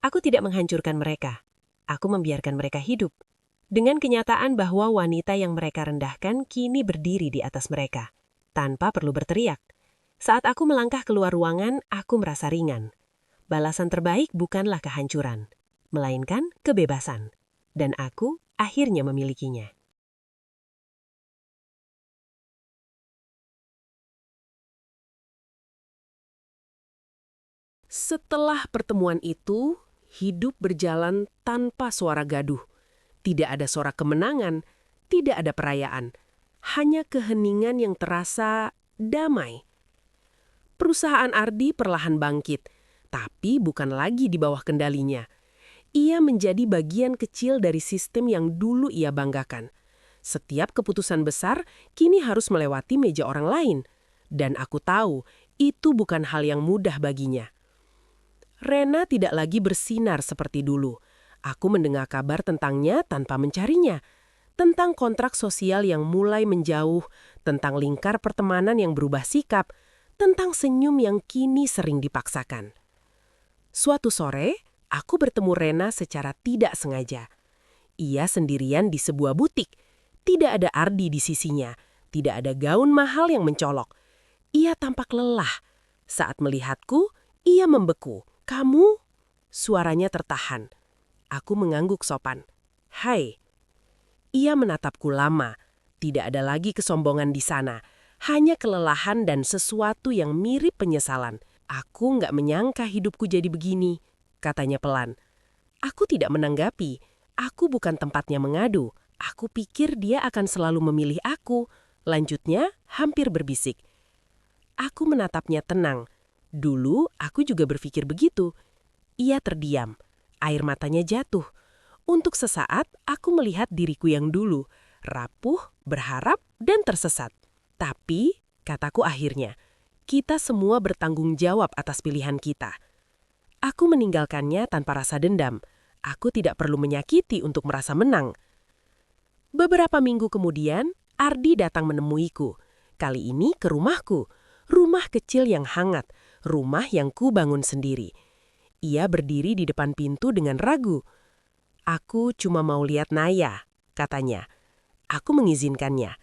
Aku tidak menghancurkan mereka. Aku membiarkan mereka hidup. Dengan kenyataan bahwa wanita yang mereka rendahkan kini berdiri di atas mereka. Tanpa perlu berteriak. Saat aku melangkah keluar ruangan, aku merasa ringan. Balasan terbaik bukanlah kehancuran, melainkan kebebasan. Dan aku akhirnya memilikinya. Setelah pertemuan itu, hidup berjalan tanpa suara gaduh. Tidak ada suara kemenangan, tidak ada perayaan. Hanya keheningan yang terasa damai. Perusahaan Ardi perlahan bangkit, tapi bukan lagi di bawah kendalinya. Ia menjadi bagian kecil dari sistem yang dulu ia banggakan. Setiap keputusan besar kini harus melewati meja orang lain. Dan aku tahu, itu bukan hal yang mudah baginya. Rena tidak lagi bersinar seperti dulu. Aku mendengar kabar tentangnya tanpa mencarinya. tentang kontrak sosial yang mulai menjauh, tentang lingkar pertemanan yang berubah sikap, tentang senyum yang kini sering dipaksakan. Suatu sore, aku bertemu Rena secara tidak sengaja. Ia sendirian di sebuah butik. Tidak ada Ardi di sisinya. Tidak ada gaun mahal yang mencolok. Ia tampak lelah. Saat melihatku, ia membeku. "Kamu?" Suaranya tertahan. Aku mengangguk sopan. "Hai." Ia menatapku lama. Tidak ada lagi kesombongan di sana. Hanya kelelahan dan sesuatu yang mirip penyesalan. "Aku nggak menyangka hidupku jadi begini," katanya pelan. Aku tidak menanggapi. Aku bukan tempatnya mengadu. Aku pikir dia akan selalu memilih aku. Lanjutnya, hampir berbisik. Aku menatapnya tenang. Dulu, aku juga berpikir begitu. Ia terdiam. Air matanya jatuh. Untuk sesaat, aku melihat diriku yang dulu. Rapuh, berharap, dan tersesat. Tapi, kataku akhirnya, kita semua bertanggung jawab atas pilihan kita. Aku meninggalkannya tanpa rasa dendam. Aku tidak perlu menyakiti untuk merasa menang. Beberapa minggu kemudian, Ardi datang menemuiku. Kali ini ke rumahku. Rumah kecil yang hangat. Rumah yang ku bangun sendiri. Ia berdiri di depan pintu dengan ragu. "Aku cuma mau lihat Naya," katanya. Aku mengizinkannya.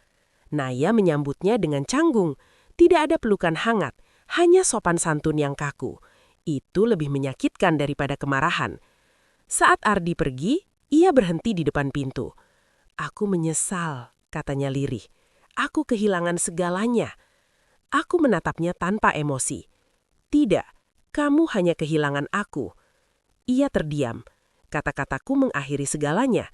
Naya menyambutnya dengan canggung. Tidak ada pelukan hangat, hanya sopan santun yang kaku. Itu lebih menyakitkan daripada kemarahan. Saat Ardi pergi, ia berhenti di depan pintu. "Aku menyesal," katanya lirih. "Aku kehilangan segalanya." Aku menatapnya tanpa emosi. "Tidak, kamu hanya kehilangan aku." Ia terdiam. Kata-kataku mengakhiri segalanya.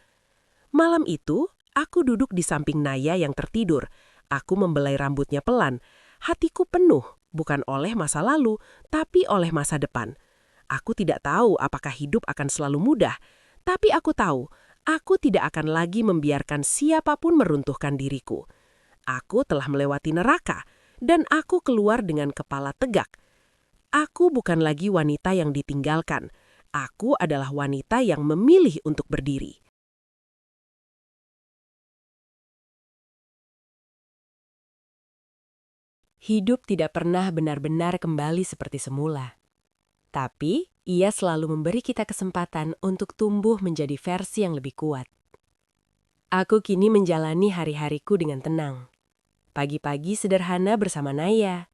Malam itu, aku duduk di samping Naya yang tertidur. Aku membelai rambutnya pelan. Hatiku penuh, bukan oleh masa lalu, tapi oleh masa depan. Aku tidak tahu apakah hidup akan selalu mudah, tapi aku tahu, aku tidak akan lagi membiarkan siapapun meruntuhkan diriku. Aku telah melewati neraka, dan aku keluar dengan kepala tegak. Aku bukan lagi wanita yang ditinggalkan. Aku adalah wanita yang memilih untuk berdiri. Hidup tidak pernah benar-benar kembali seperti semula. Tapi, ia selalu memberi kita kesempatan untuk tumbuh menjadi versi yang lebih kuat. Aku kini menjalani hari-hariku dengan tenang. Pagi-pagi sederhana bersama Naya.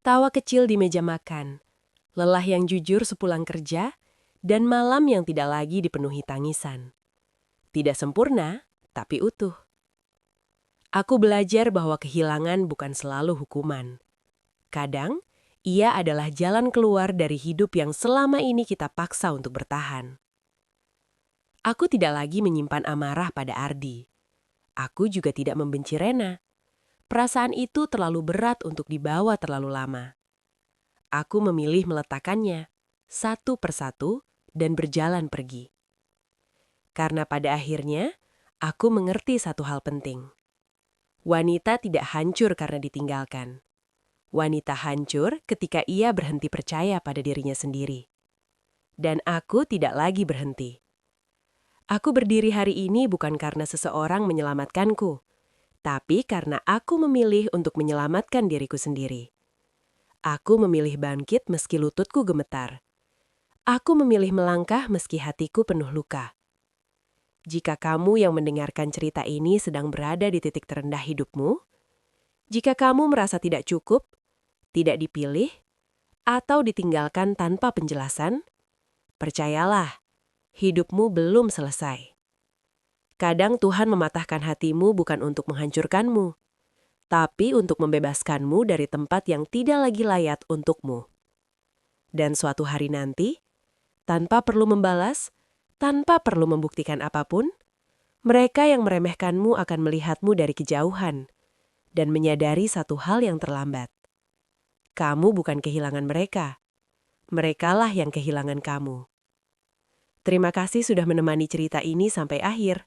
Tawa kecil di meja makan. Lelah yang jujur sepulang kerja, dan malam yang tidak lagi dipenuhi tangisan. Tidak sempurna, tapi utuh. Aku belajar bahwa kehilangan bukan selalu hukuman. Kadang, ia adalah jalan keluar dari hidup yang selama ini kita paksa untuk bertahan. Aku tidak lagi menyimpan amarah pada Ardi. Aku juga tidak membenci Rena. Perasaan itu terlalu berat untuk dibawa terlalu lama. Aku memilih meletakkannya, satu persatu, dan berjalan pergi. Karena pada akhirnya, aku mengerti satu hal penting. Wanita tidak hancur karena ditinggalkan. Wanita hancur ketika ia berhenti percaya pada dirinya sendiri. Dan aku tidak lagi berhenti. Aku berdiri hari ini bukan karena seseorang menyelamatkanku, tapi karena aku memilih untuk menyelamatkan diriku sendiri. Aku memilih bangkit meski lututku gemetar. Aku memilih melangkah meski hatiku penuh luka. Jika kamu yang mendengarkan cerita ini sedang berada di titik terendah hidupmu, jika kamu merasa tidak cukup, tidak dipilih, atau ditinggalkan tanpa penjelasan, percayalah, hidupmu belum selesai. Kadang Tuhan mematahkan hatimu bukan untuk menghancurkanmu, tapi untuk membebaskanmu dari tempat yang tidak lagi layak untukmu. Dan suatu hari nanti, tanpa perlu membalas, tanpa perlu membuktikan apapun, mereka yang meremehkanmu akan melihatmu dari kejauhan dan menyadari satu hal yang terlambat. Kamu bukan kehilangan mereka. Merekalah yang kehilangan kamu. Terima kasih sudah menemani cerita ini sampai akhir.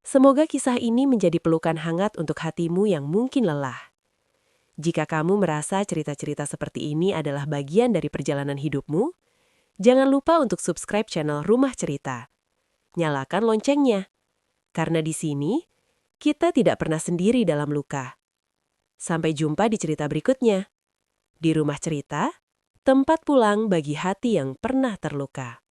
Semoga kisah ini menjadi pelukan hangat untuk hatimu yang mungkin lelah. Jika kamu merasa cerita-cerita seperti ini adalah bagian dari perjalanan hidupmu, jangan lupa untuk subscribe channel Rumah Cerita. Nyalakan loncengnya, karena di sini Kita tidak pernah sendiri dalam luka. Sampai jumpa di cerita berikutnya. Di Rumah Cerita, tempat pulang bagi hati yang pernah terluka.